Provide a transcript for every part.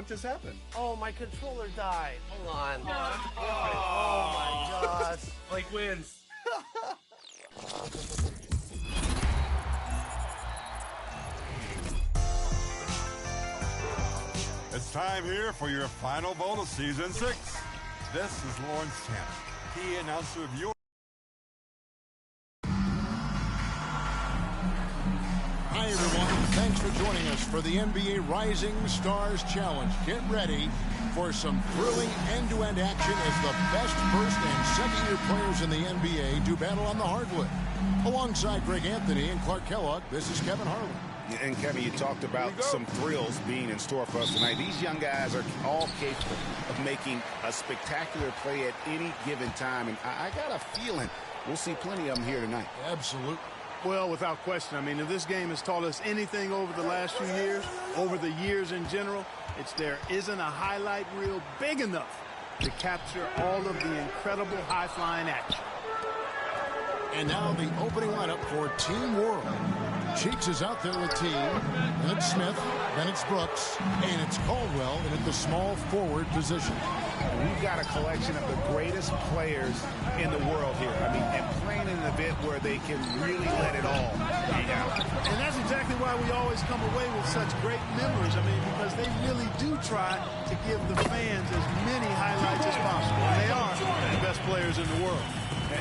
What just happened? Oh, my controller died. Hold on. Oh, Oh my gosh. Blake wins. It's time here for your final vote of Season 6. This is Lawrence Tanner, key announcer of your... Hi, everyone. Thanks for joining us for the NBA Rising Stars Challenge. Get ready for some thrilling end-to-end action as the best first and second-year players in the NBA do battle on the hardwood. Alongside Greg Anthony and Clark Kellogg, this is Kevin Harlan. And Kevin, you talked about some thrills being in store for us tonight. These young guys are all capable of making a spectacular play at any given time. And I got a feeling we'll see plenty of them here tonight. Absolutely. Well, without question. I mean, if this game has taught us anything over the last few years, over the years in general, it's there isn't a highlight reel big enough to capture all of the incredible high-flying action. And now the opening lineup for Team World. Cheeks is out there with Team. Then it's Smith. Then it's Brooks. And it's Caldwell in at the small forward position. We've got a collection of the greatest players in the world here. I mean, and playing in an event where they can really let it all hang out. And that's exactly why we always come away with such great memories. I mean, because they really do try to give the fans as many highlights as possible. And they are the best players in the world.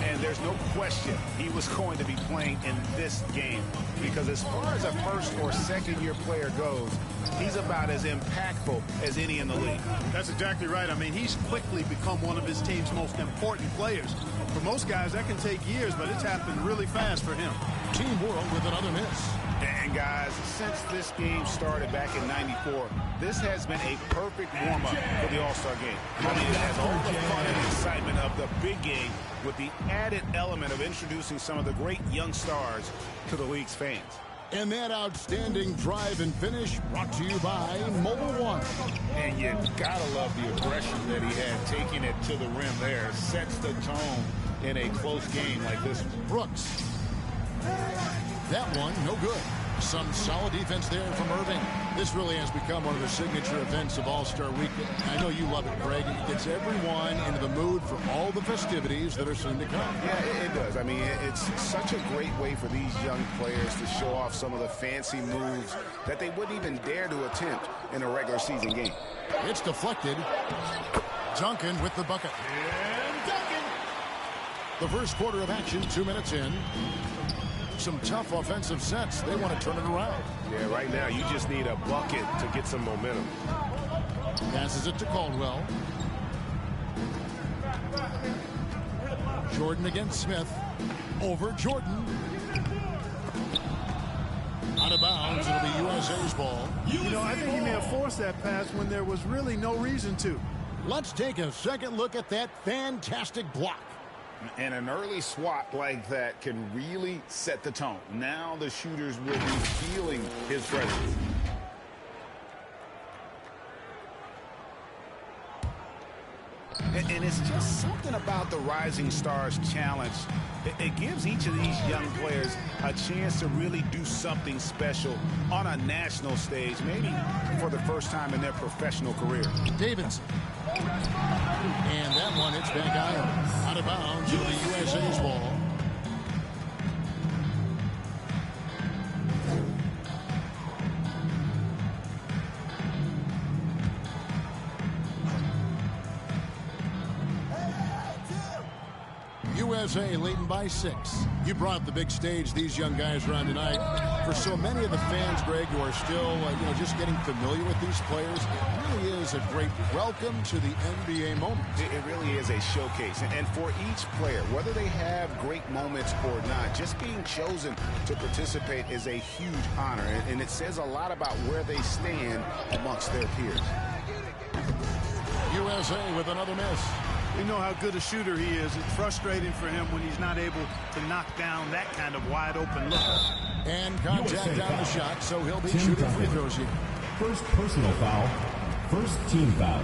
And there's no question he was going to be playing in this game, because as far as a first or second year player goes, he's about as impactful as any in the league. That's exactly right. I mean, he's quickly become one of his team's most important players. For most guys, that can take years, but it's happened really fast for him. Team World with another miss. And guys, since this game started back in '94, this has been a perfect warm-up for the All-Star game. I mean, it has all the fun and excitement of the big game with the added element of introducing some of the great young stars to the league's fans. And that outstanding drive and finish brought to you by Mobile One. And you gotta love the aggression that he had, taking it to the rim there. Sets the tone in a close game like this one. Brooks. That one, no good. Some solid defense there from Irving. This really has become one of the signature events of All-Star Weekend. I know you love it, Greg. It gets everyone into the mood for all the festivities that are soon to come. Yeah, it does. I mean, it's such a great way for these young players to show off some of the fancy moves that they wouldn't even dare to attempt in a regular season game. It's deflected. Duncan with the bucket. And Duncan! The first quarter of action, 2 minutes in. Some tough offensive sets. They want to turn it around. Yeah, right now you just need a bucket to get some momentum. Passes it to Caldwell. Jordan against Smith. Over Jordan. Out of bounds. It'll be USA's ball. You know, I think he may have forced that pass when there was really no reason to. Let's take a second look at that fantastic block. And an early swat like that can really set the tone. Now the shooters will be feeling his presence. And it's just something about the Rising Stars Challenge. It gives each of these young players a chance to really do something special on a national stage, maybe for the first time in their professional career. Davidson. And that one hits back out of bounds. It'll be USA's ball. USA leading by 6. You brought up the big stage these young guys are on tonight. For so many of the fans, Greg, who are still just getting familiar with these players, it really is a great welcome to the NBA moment. It really is a showcase. And for each player, whether they have great moments or not, just being chosen to participate is a huge honor. And it says a lot about where they stand amongst their peers. USA with another miss. We know how good a shooter he is. It's frustrating for him when he's not able to knock down that kind of wide-open look. And contact on the shot, so he'll be shooting free throws here. First personal foul. First team foul.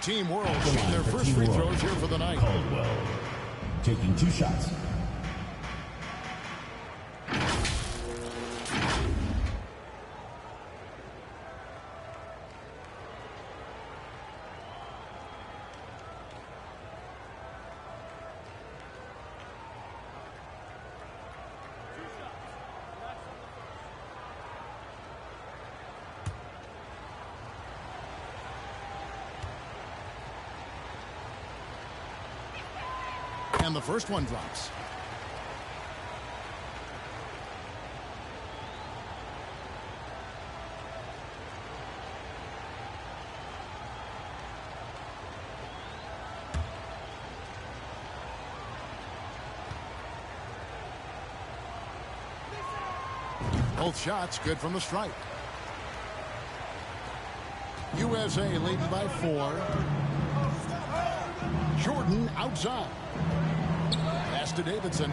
Team World shooting their first free throws here for the night. Caldwell taking 2 shots. And the first one drops. Both shots good from the stripe. USA leading by 4. Jordan outside. Pass to Davidson.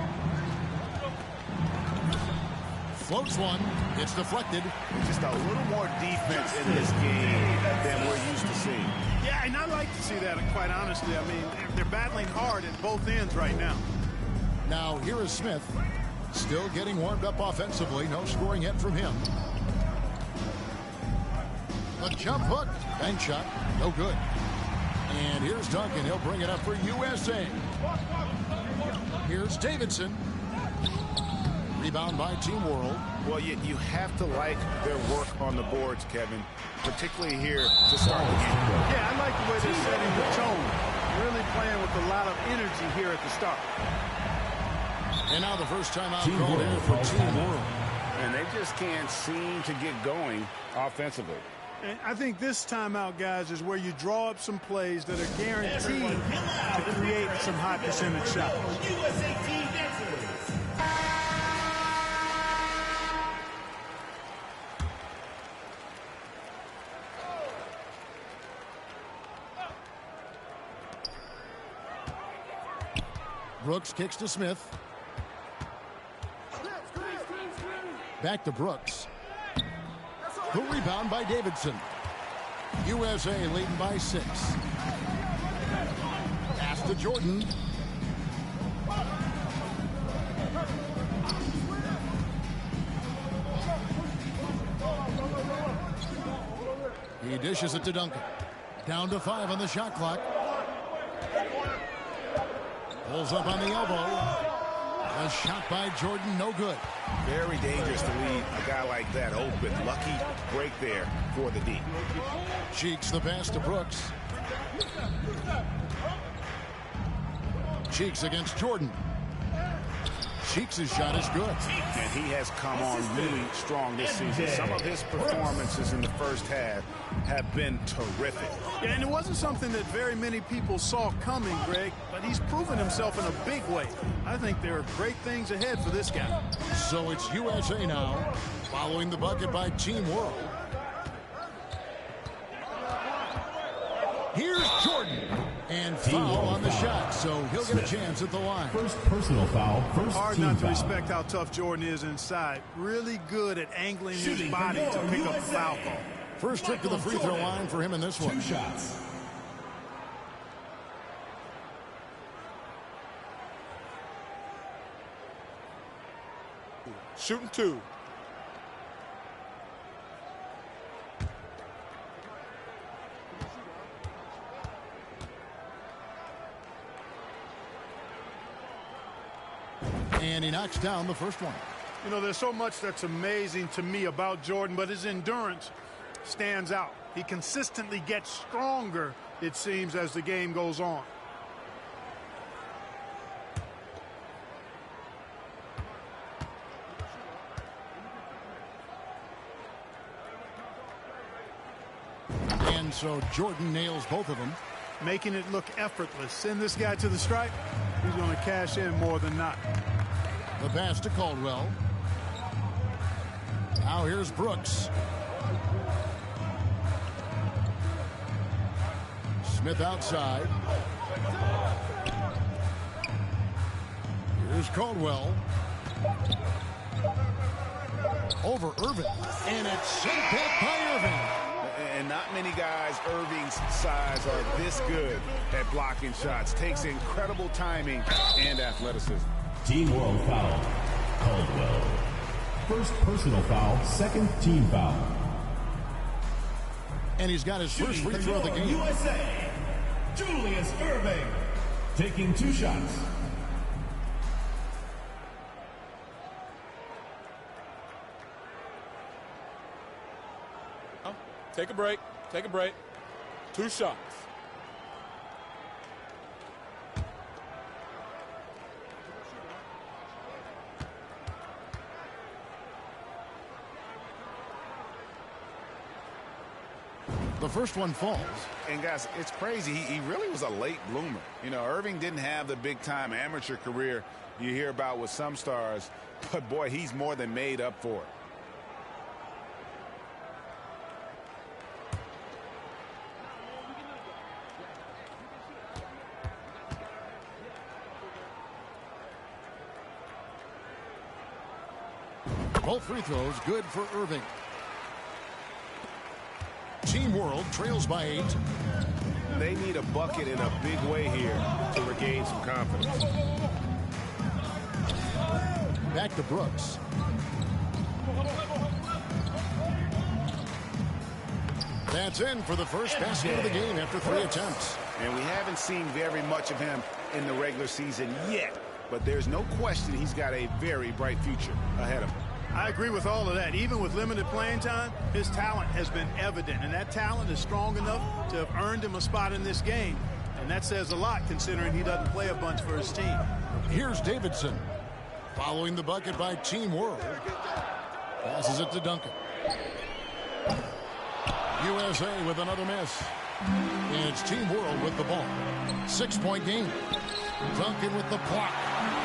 Floats one. It's deflected. Just a little more defense in this game than we're used to seeing. Yeah, and I like to see that, quite honestly. I mean, they're battling hard at both ends right now. Now here is Smith. Still getting warmed up offensively. No scoring yet from him. A jump hook. Bank shot. No good. And here's Duncan. He'll bring it up for USA. Here's Davidson. Rebound by Team World. Well, you have to like their work on the boards, Kevin, particularly here to start the game. Yeah, I like the way they're setting the tone. Really playing with a lot of energy here at the start. And now the first time out called in for Team World. And they just can't seem to get going offensively. And I think this timeout, guys, is where you draw up some plays that are guaranteed to create some high percentage shots. Brooks kicks to Smith. Back to Brooks. The rebound by Davidson. USA leading by 6. Pass to Jordan. He dishes it to Duncan. Down to 5 on the shot clock. Pulls up on the elbow. A shot by Jordan, no good. Very dangerous to leave a guy like that open. Lucky break there for the D. Cheeks the pass to Brooks. Cheeks against Jordan. Cheeks' shot is good. And he has come on really strong this season. Some of his performances in the first half have been terrific. Yeah, and it wasn't something that very many people saw coming, Greg, but he's proven himself in a big way. I think there are great things ahead for this guy. So it's USA now, following the bucket by Team World. Here's Jordan. And foul on the shot, so he'll get a chance at the line. First personal foul, first Hard team not to foul. respect how tough Jordan is inside. Really good at angling his body to pick up a foul call. First trip to the free throw line for him in this one. 2 shots. Shooting 2. And he knocks down the first one. You know, there's so much that's amazing to me about Jordan, but his endurance stands out. He consistently gets stronger, it seems, as the game goes on. And so Jordan nails both of them. Making it look effortless. Send this guy to the stripe. He's going to cash in more than not. The pass to Caldwell. Now here's Brooks. Smith outside. Here's Caldwell. Over Irving. And it's sent back by Irving. And not many guys Irving's size are this good at blocking shots. Takes incredible timing and athleticism. Team World foul. Caldwell. First personal foul, second team foul. And he's got his first free throw of the game. USA, Julius Irving, taking 2 shots. Take a break. Take a break. 2 shots. The first one falls. And guys, it's crazy. He really was a late bloomer. You know, Irving didn't have the big-time amateur career you hear about with some stars, but boy, he's more than made up for it. Both free throws good for Irving. Team World trails by 8. They need a bucket in a big way here to regain some confidence. Back to Brooks. That's in for the first basket of the game after 3 attempts. And we haven't seen very much of him in the regular season yet, but there's no question he's got a very bright future ahead of him. I agree with all of that. Even with limited playing time, his talent has been evident, and that talent is strong enough to have earned him a spot in this game. And that says a lot considering he doesn't play a bunch for his team. Here's Davidson. Following the bucket by Team World. Passes it to Duncan. USA with another miss. And it's Team World with the ball. 6-point game. Duncan with the block.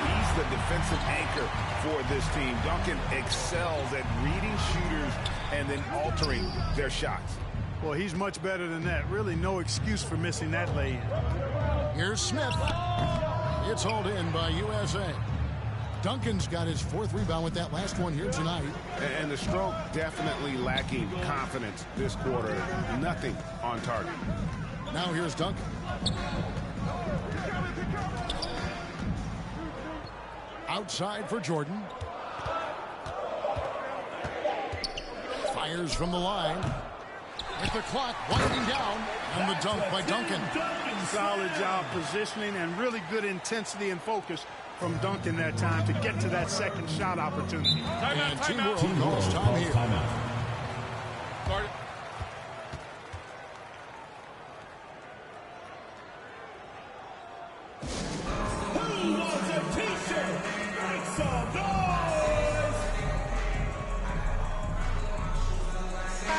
He's the defensive anchor for this team. Duncan excels at reading shooters and then altering their shots. Well, he's much better than that. Really no excuse for missing that lay-in. Here's Smith. It's hauled in by USA. Duncan's got his 4th rebound with that last one here tonight. And the stroke definitely lacking confidence this quarter. Nothing on target. Now here's Duncan. Outside for Jordan. Fires from the line. With the clock winding down. And the dunk by Duncan. Solid job positioning and really good intensity and focus from Duncan that time to get to that second shot opportunity. And Team World calls time here. Start it. Who wants a t-shirt? Make some noise!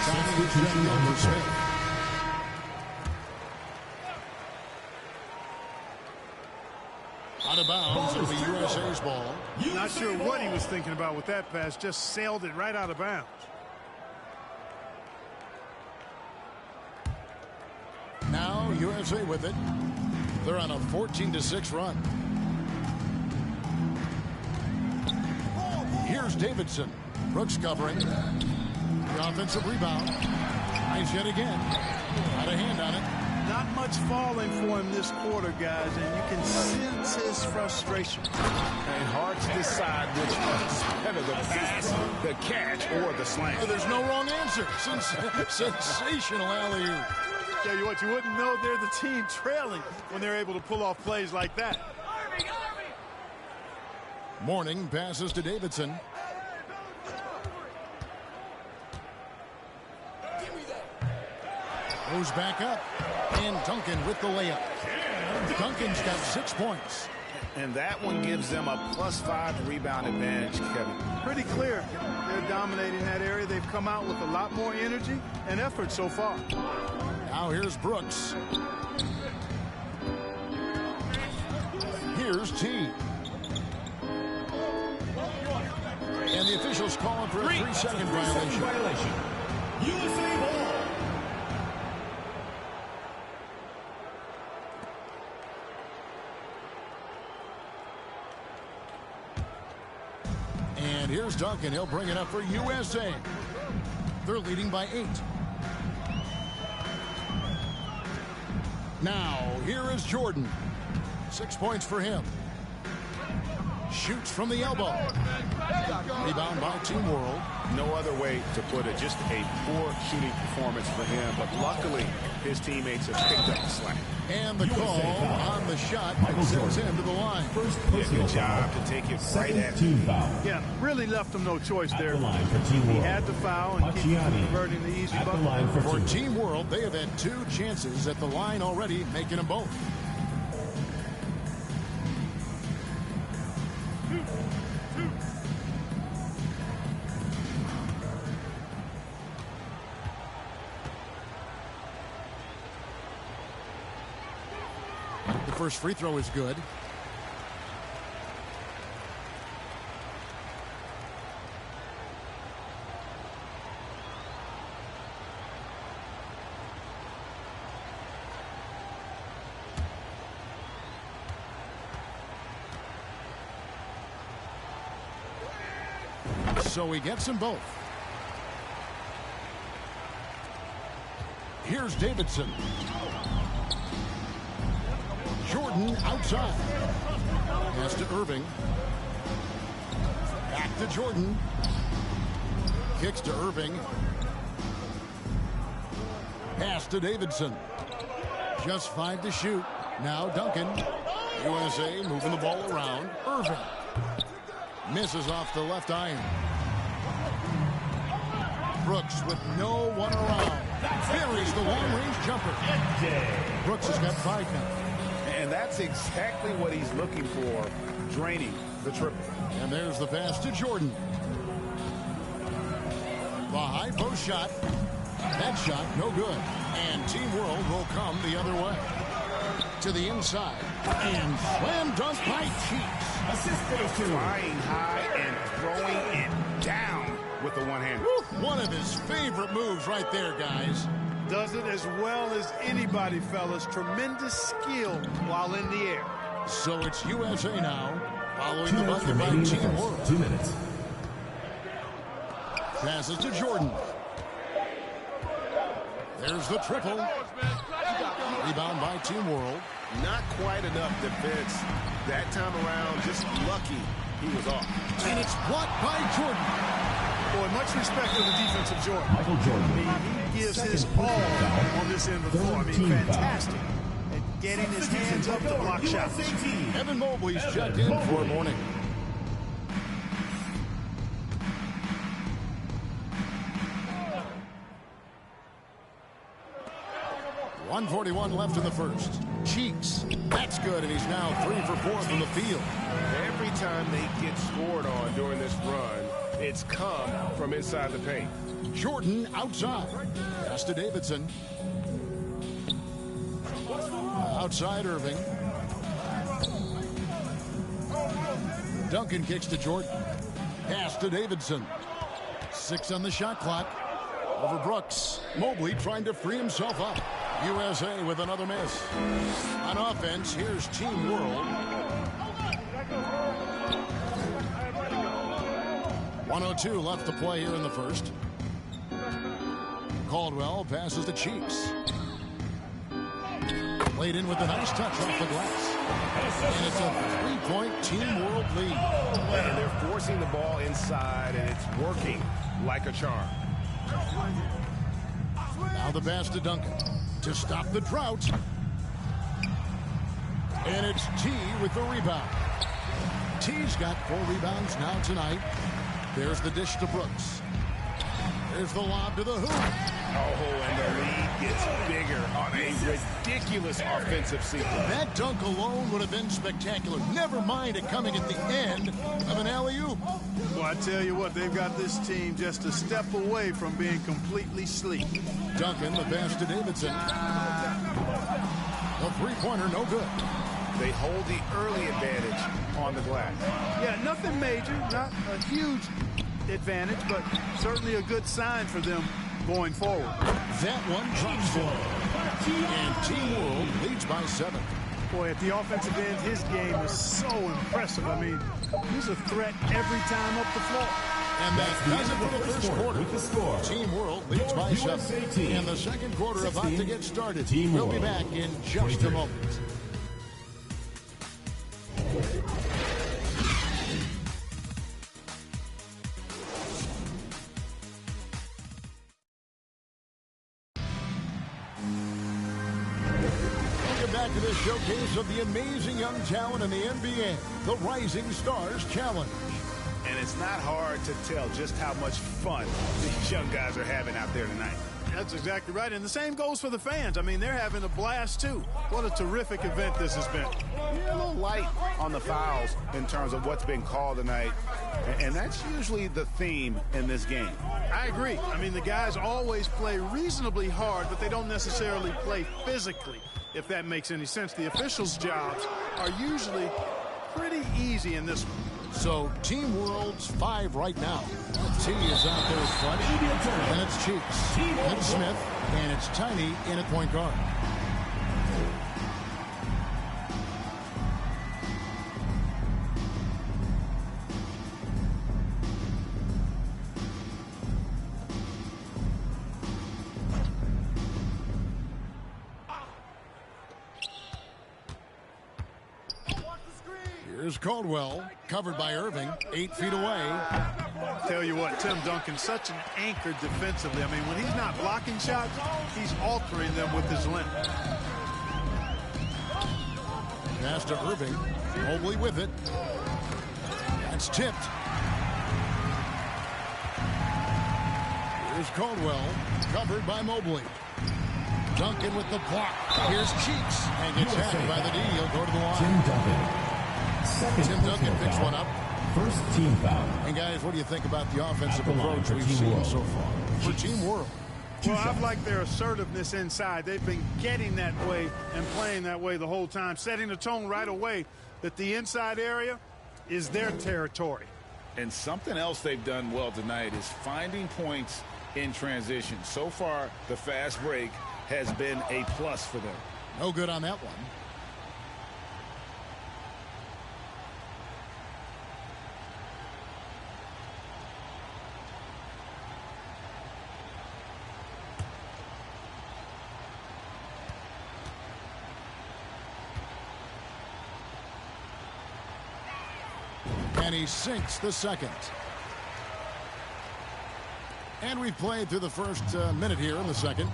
Substitution for Smith. Out of bounds, it'll be USA's ball. Not sure what he was thinking about with that pass. Just sailed it right out of bounds. Now USA with it. They're on a 14-6 run. Here's Davidson. Brooks covering. The offensive rebound. Nice yet again. Had a hand on it. Not much falling for him this quarter, guys, and you can sense his frustration. And hard to decide which one's better, the pass, the catch, or the slam. There's no wrong answer. Sensational alley-oop. Tell you what, you wouldn't know they're the team trailing when they're able to pull off plays like that. Morning passes to Davidson. Goes back up. And Duncan with the layup. Duncan's got 6 points. And that one gives them a +5 rebound advantage, Kevin. Pretty clear. They're dominating that area. They've come out with a lot more energy and effort so far. Now here's Brooks. Here's T. And the officials calling for a 3-second violation. USA ball. And here's Duncan. He'll bring it up for USA. They're leading by 8. Now, here is Jordan. 6 points for him. Shoots from the elbow. Rebound by Team World. No other way to put it. Just a poor shooting performance for him. But luckily, his teammates have picked up the slack. And the call on the shot sends him to the line. First Yeah, personal good job foul. to take it right Second at team him. foul. Yeah, really left them no choice there. At the line for Team He World. had the foul and keep Marciani. converting the easy At the bucket. line for For two. Team World, they have had 2 chances at the line already, making them both. first free throw is good. So he gets them both. Here's Davidson. Jordan outside. Pass to Irving. Back to Jordan. Kicks to Irving. Pass to Davidson. Just 5 to shoot. Now Duncan. USA moving the ball around. Irving. Misses off the left iron. Brooks with no one around. Buries the long-range jumper. Brooks has got 5 now. And that's exactly what he's looking for, draining the triple. And there's the pass to Jordan. The high post shot. That shot, no good. And Team World will come the other way. To the inside. And slam dunk by Cheeks. Flying high and throwing it down with the one-hander. One of his favorite moves right there, guys. Does it as well as anybody, fellas. Tremendous skill while in the air. So it's USA now, following the bucket by Team World. 2 minutes. Passes to Jordan. There's the triple. Rebound by Team World. Not quite enough defense that time around. Just lucky he was off. And it's blocked by Jordan. Boy, much respect to the defensive Jordan. Michael Jordan. He gives his all on this end of the floor. I mean, fantastic at getting his hands up to block shots. Evan Mobley's checked in for a morning. .141 left in the first. Cheeks. That's good, and he's now 3 for 4 from the field. Every time they get scored on during this run, it's come from inside the paint. Jordan outside. Pass to Davidson. Outside Irving. Duncan kicks to Jordan. Pass to Davidson. 6 on the shot clock. Over Brooks. Mobley trying to free himself up. USA with another miss. On offense, here's Team World. 1:02 left to play here in the first. Caldwell passes to Cheeks. Played in with a nice touch off the glass. And it's a 3-point Team World lead. And they're forcing the ball inside, and it's working like a charm. Now the pass to Duncan to stop the drought. And it's T with the rebound. T's got 4 rebounds now tonight. There's the dish to Brooks. There's the lob to the hoop. Oh, and the lead gets bigger on a ridiculous offensive sequence. That dunk alone would have been spectacular. Never mind it coming at the end of an alley-oop. Well, I tell you what, they've got this team just a step away from being completely sleep. Duncan, the pass to Davidson. A 3-pointer, no good. They hold the early advantage on the glass. Yeah, nothing major, not a huge advantage, but certainly a good sign for them going forward. That one drops for him. And Team World leads by 7. Boy, at the offensive end, his game is so impressive. I mean, he's a threat every time up the floor. And that does it for the first quarter. With the score. Team World leads by 7. And the second quarter about to get started. We'll be back in just a moment. Back to the showcase of the amazing young talent in the NBA, the Rising Stars Challenge. And it's not hard to tell just how much fun these young guys are having out there tonight. That's exactly right. And the same goes for the fans. I mean, they're having a blast, too. What a terrific event this has been. Yeah, a little light on the fouls in terms of what's been called tonight. And that's usually the theme in this game. I agree. I mean, the guys always play reasonably hard, but they don't necessarily play physically. if that makes any sense. The officials' jobs are usually pretty easy in this one. So Team World's 5 right now. T is out there front. Then it's Cheeks. Then it's Smith. And it's Tiny in at point guard. Here's Caldwell, covered by Irving, 8 feet away. Tell you what, Tim Duncan, such an anchor defensively. I mean, when he's not blocking shots, he's altering them with his length. Pass to Irving. Mobley with it. That's tipped. Here's Caldwell, covered by Mobley. Duncan with the block. Here's Cheeks, and gets hacked by the D. He'll go to the line. Tim Duncan picks one up. First team foul. And guys, what do you think about the offensive approach we've seen so far for Team World? Well, I've liked their assertiveness inside. They've been getting that way and playing that way the whole time, setting the tone right away that the inside area is their territory. And something else they've done well tonight is finding points in transition. So far, the fast break has been a plus for them. No good on that one. And he sinks the second. And we've played through the first minute here in the second.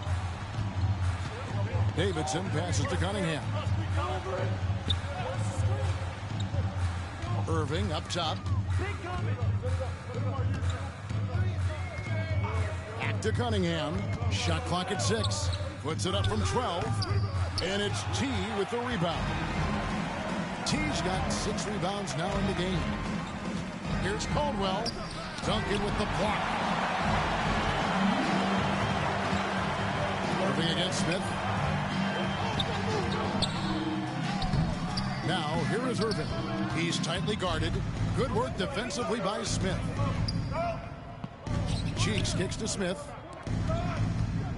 Davidson passes to Cunningham. Irving up top. Back to Cunningham. Shot clock at 6. Puts it up from 12. And it's T with the rebound. T's got 6 rebounds now in the game. Here's Caldwell. Duncan with the block. Irving against Smith. Now, here is Irving. He's tightly guarded. Good work defensively by Smith. Cheeks kicks to Smith.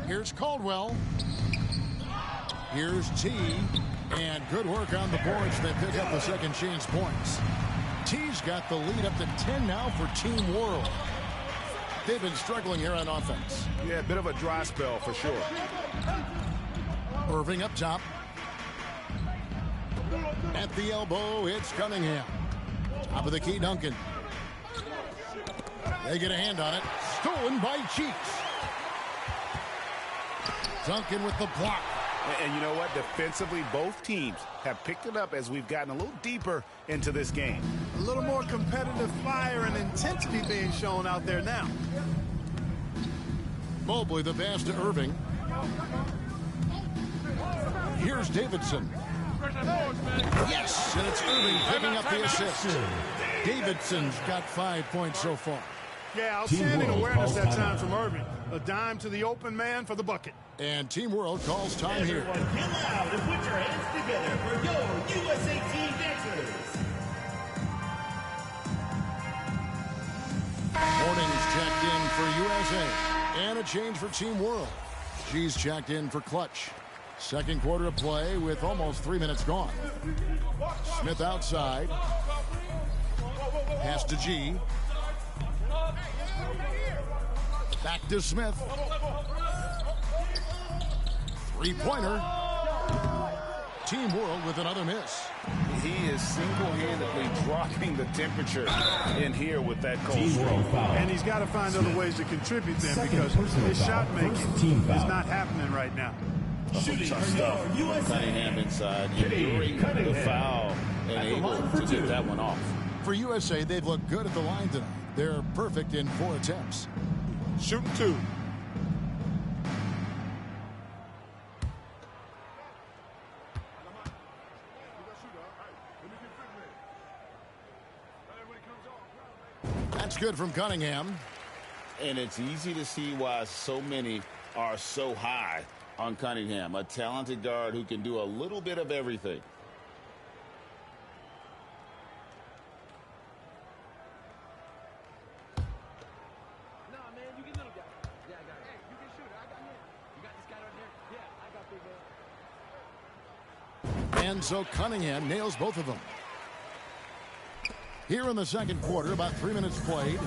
Here's Caldwell. Here's T. And good work on the boards. They pick up the second chance points. T's got the lead up to 10 now for Team World. They've been struggling here on offense. Yeah, a bit of a dry spell for sure. Irving up top. At the elbow, it's Cunningham. Top of the key, Duncan. They get a hand on it. Stolen by Cheeks. Duncan with the block. And you know what? Defensively, both teams have picked it up as we've gotten a little deeper into this game. A little more competitive fire and intensity being shown out there now. Mobley the pass to Irving. Here's Davidson. Yes, and it's Irving picking up the assist. Davidson's got 5 points so far. Yeah, outstanding awareness that time from Irving. A dime to the open man for the bucket. And Team World calls time here. Everyone get loud and put your hands together for your USA Team dancers. Morning's checked in for USA. And a change for Team World. G's checked in for Clutch. Second quarter of play with almost 3 minutes gone. Smith outside. Pass to G. Back to Smith. Three-pointer. Team World with another miss. He is single-handedly dropping the temperature in here with that cold streak. And he's got to find other ways to contribute then because his shot making is not happening right now. Tough stuff. Cunningham inside, enduring the foul and able to get that one off. For USA, they've looked good at the line tonight. They're perfect in 4 attempts. Shooting 2. That's good from Cunningham. And it's easy to see why so many are so high on Cunningham, a talented guard who can do a little bit of everything. And so Cunningham nails both of them. Here in the second quarter, about 3 minutes played.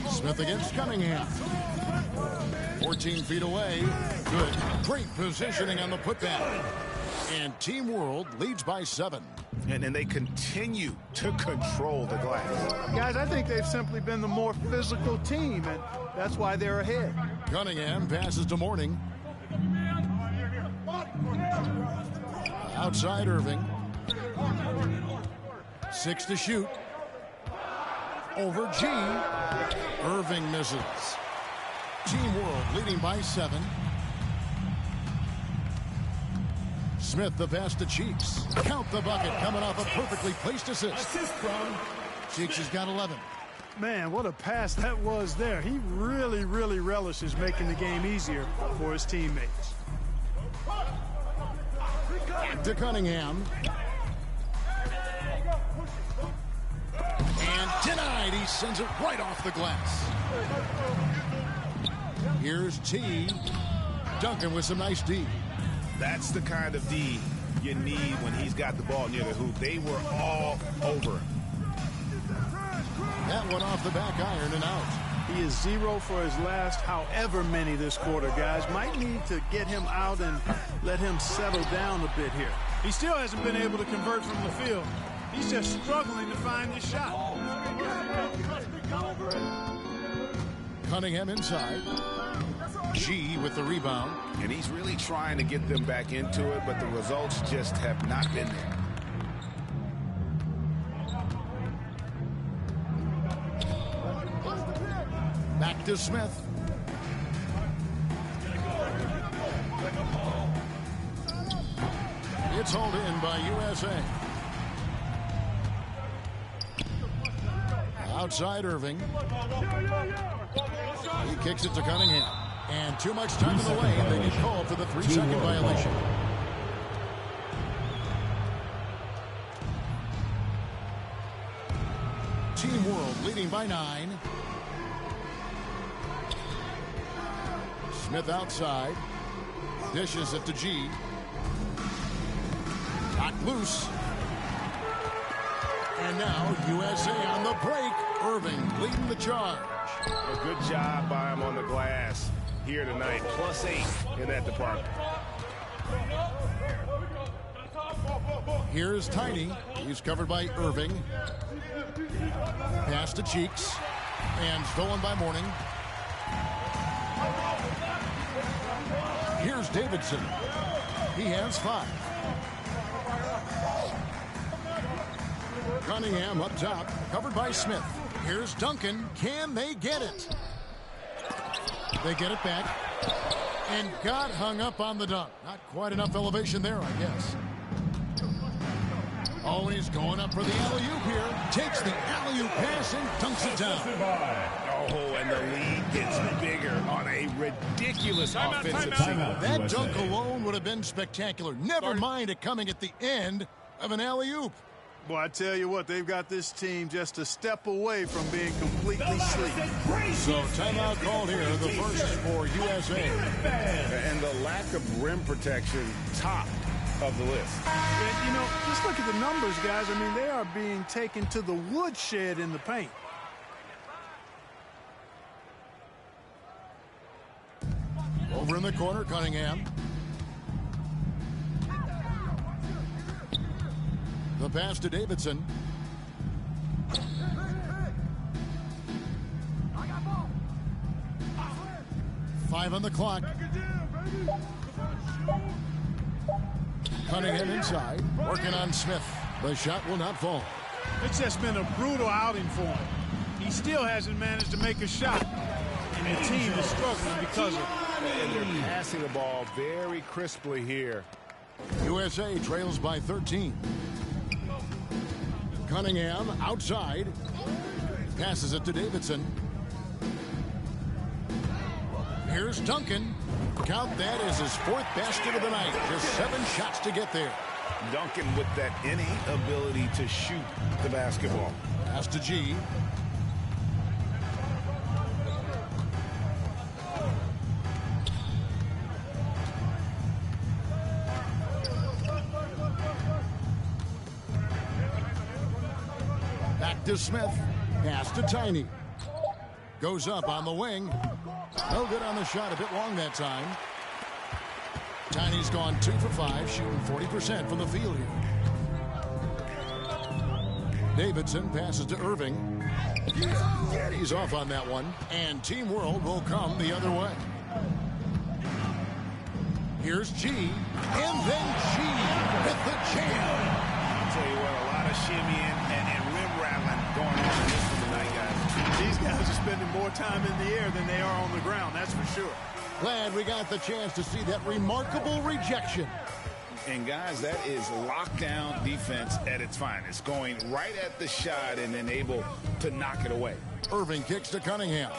Smith against Cunningham. 14 feet away. Good. Great positioning on the putback. And Team World leads by 7. And they continue to control the glass. Guys, I think they've simply been the more physical team, and that's why they're ahead. Cunningham passes to Mourning. Outside Irving. 6 to shoot. Over G. Irving misses. Team World leading by 7. Smith the pass to Cheeks. Count the bucket coming off a perfectly placed assist. Cheeks has got 11. Man, what a pass that was there. He really, really relishes making the game easier for his teammates. Back to Cunningham. And denied. He sends it right off the glass. Here's T. Duncan with some nice D. That's the kind of D you need when he's got the ball near the hoop. They were all over him. That one off the back iron and out. He is 0 for his last however many this quarter, guys. Might need to get him out and let him settle down a bit here. He still hasn't been able to convert from the field. He's just struggling to find his shot. Cunningham inside. G with the rebound. And he's really trying to get them back into it, but the results just have not been there. Back to Smith. It's hauled in by USA. Outside Irving. He kicks it to Cunningham. And too much time in the lane. They get called for the 3-second violation. Team World leading by 9. Smith outside. Dishes it to G. Knocked loose. And now USA on the break. Irving leading the charge. A good job by him on the glass here tonight. +8 in that department. Here's Tiny. He's covered by Irving. Pass to Cheeks. And stolen by Mourning. Here's Davidson. He has 5. Cunningham up top, covered by Smith. Here's Duncan. Can they get it? They get it back. And got hung up on the dunk. Not quite enough elevation there, I guess. Always going up for the alley-oop here. Takes the alley-oop pass and dunks it down. Oh, and the lead gets bigger on a ridiculous offensive sequence. That dunk alone would have been spectacular. Never mind it coming at the end of an alley-oop. Boy, I tell you what, they've got this team just a step away from being completely asleep. So timeout called here, the first for USA. And the lack of rim protection, top of the list. And, you know, just look at the numbers, guys. I mean, they are being taken to the woodshed in the paint. Over in the corner, Cunningham. The pass to Davidson. Five on the clock. Cunningham inside, working on Smith. The shot will not fall. It's just been a brutal outing for him. He still hasn't managed to make a shot, and the team is struggling because of it. And they're passing the ball very crisply here. USA trails by 13. Cunningham outside. Passes it to Davidson. Here's Duncan. Count that as his 4th basket of the night. Just 7 shots to get there. Duncan with that innate ability to shoot the basketball. Pass to G. Back to Smith. Pass to Tiny. Goes up on the wing. No good on the shot. A bit long that time. Tiny's gone 2 for 5, shooting 40% from the field here. Davidson passes to Irving. He's off on that one. And Team World will come the other way. Here's G. And then G with the jam. I'll tell you what, a lot of shimmying and rim rattling going on in this one tonight, guys. These guys are spending more time in the air than they are on the ground, that's for sure. Glad we got the chance to see that remarkable rejection. And guys, that is lockdown defense at its finest, going right at the shot and then able to knock it away. Irving kicks to Cunningham.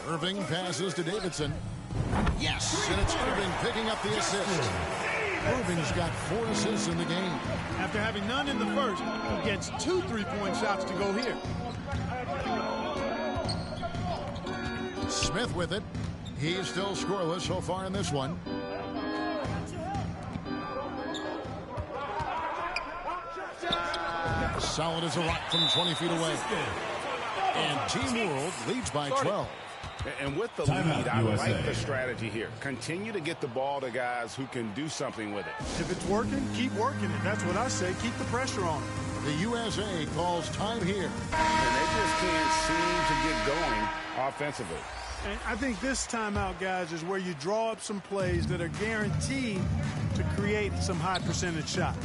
Irving passes to Davidson. Yes, and it's Irving picking up the assist. Irving's got 4 assists in the game. After having none in the first, he gets 2 3-point shots to go here. Smith with it. He's still scoreless so far in this one. Solid as a rock from 20 feet away. And Team World leads by 12. And with the lead, I like the strategy here. Continue to get the ball to guys who can do something with it. If it's working, keep working it. That's what I say. Keep the pressure on it. The USA calls time here. And they just can't seem to get going offensively. And I think this timeout, guys, is where you draw up some plays that are guaranteed to create some high percentage shots.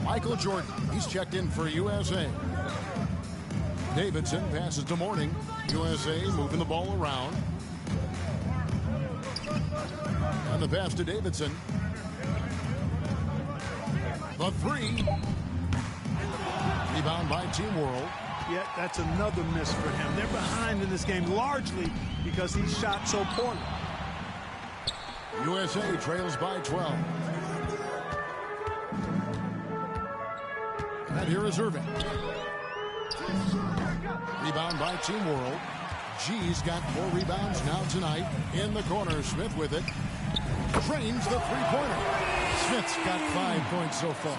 Michael Jordan, he's checked in for USA. Davidson passes to Mourning. USA moving the ball around. And the pass to Davidson. The 3. Rebound by Team World. Yet that's another miss for him. They're behind in this game largely because he shot so poorly. USA trails by 12. And here is Irving. Rebound by Team World. G's got 4 rebounds now tonight. In the corner, Smith with it. Drains the 3-pointer. Smith's got 5 points so far.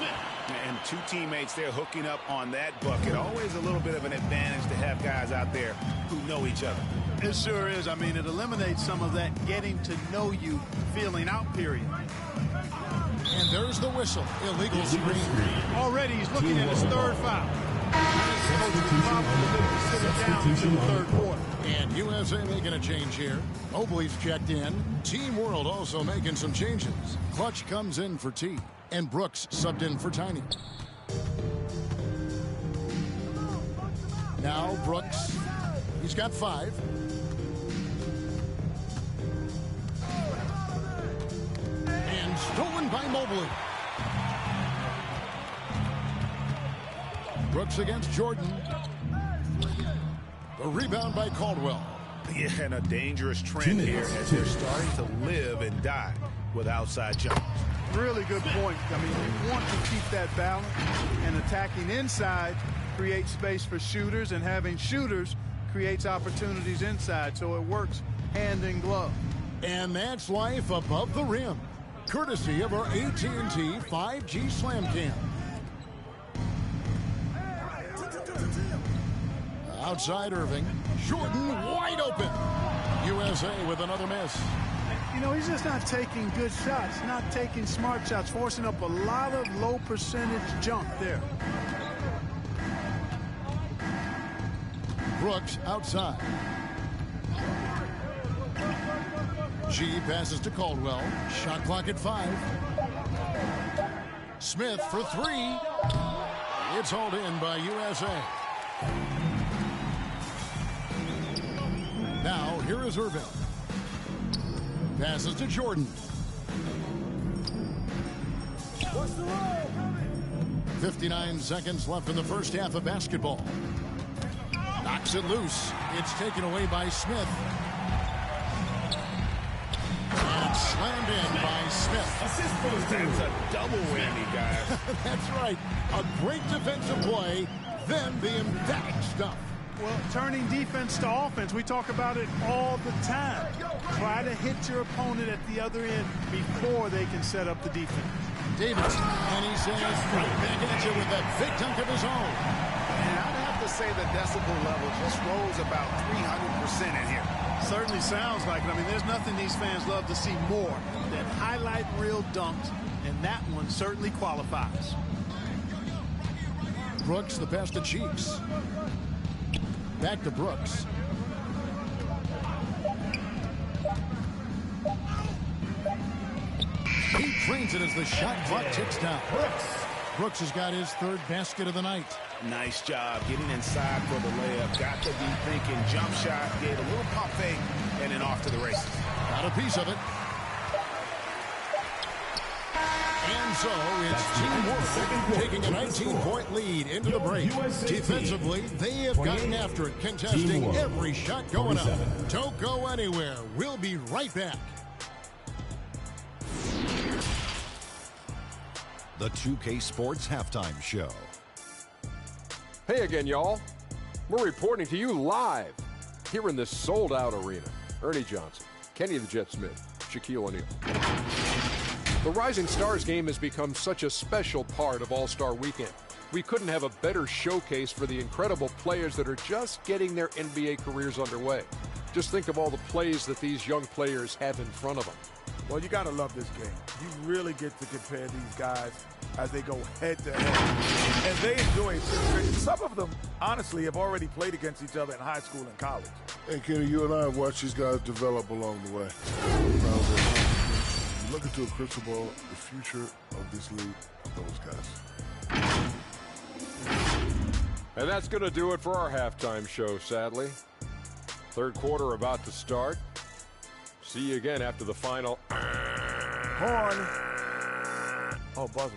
And 2 teammates there hooking up on that bucket. Always a little bit of an advantage to have guys out there who know each other. It sure is. I mean, it eliminates some of that getting to know you feeling out period. And there's the whistle. Illegal screen. Already he's looking at his 3rd foul. And USA making a change here. Mobley's checked in. Team World also making some changes. Clutch comes in for T. And Brooks subbed in for Tiny. Now Brooks. He's got 5. And stolen by Mobley. Brooks against Jordan. The rebound by Caldwell. Yeah, and a dangerous trend here as they're starting to live and die with outside jumpers. Really good point. I mean, you want to keep that balance, and attacking inside creates space for shooters, and having shooters creates opportunities inside, so it works hand in glove. And that's life above the rim, courtesy of our AT&T 5G Slam Cam. Outside Irving. Jordan wide open. USA with another miss. You know, he's just not taking good shots, not taking smart shots, forcing up a lot of low percentage jump there. Brooks outside. G passes to Caldwell. Shot clock at 5. Smith for 3. It's hauled in by USA. Now, here is Irving. Passes to Jordan. 59 seconds left in the first half of basketball. Knocks it loose. It's taken away by Smith. And slammed in by Smith. That's a double whammy, guys. That's right. A great defensive play, then the emphatic stuff. Well, turning defense to offense, we talk about it all the time. Try to hit your opponent at the other end before they can set up the defense. Davidson, and he says, right back at you with that big dunk of his own. And I'd have to say the decibel level just rose about 300% in here. Certainly sounds like it. I mean, there's nothing these fans love to see more than highlight reel dunks, and that one certainly qualifies. Brooks, the pass to Cheeks. Back to Brooks. He drains it as the shot clock ticks down. Brooks has got his third basket of the night. Nice job getting inside for the layup. Got to be thinking jump shot, gave a little pump fake, and then off to the races. Got a piece of it. And so it's Team World taking a 19-point lead into the break. Defensively, they have gotten after it, contesting every shot going up. Don't go anywhere. We'll be right back. The 2K Sports Halftime Show. Hey again, y'all. We're reporting to you live here in this sold-out arena. Ernie Johnson, Kenny the Jet Smith, Shaquille O'Neal. The Rising Stars game has become such a special part of All-Star Weekend. We couldn't have a better showcase for the incredible players that are just getting their NBA careers underway. Just think of all the plays that these young players have in front of them. Well, you got to love this game. You really get to compare these guys as they go head-to-head. And they enjoy it. Some of them, honestly, have already played against each other in high school and college. Hey, Kenny, you and I have watched these guys develop along the way. Look into a crystal ball, the future of this league, those guys. And that's going to do it for our halftime show, sadly. Third quarter about to start. See you again after the final. Horn. Oh, buzzer.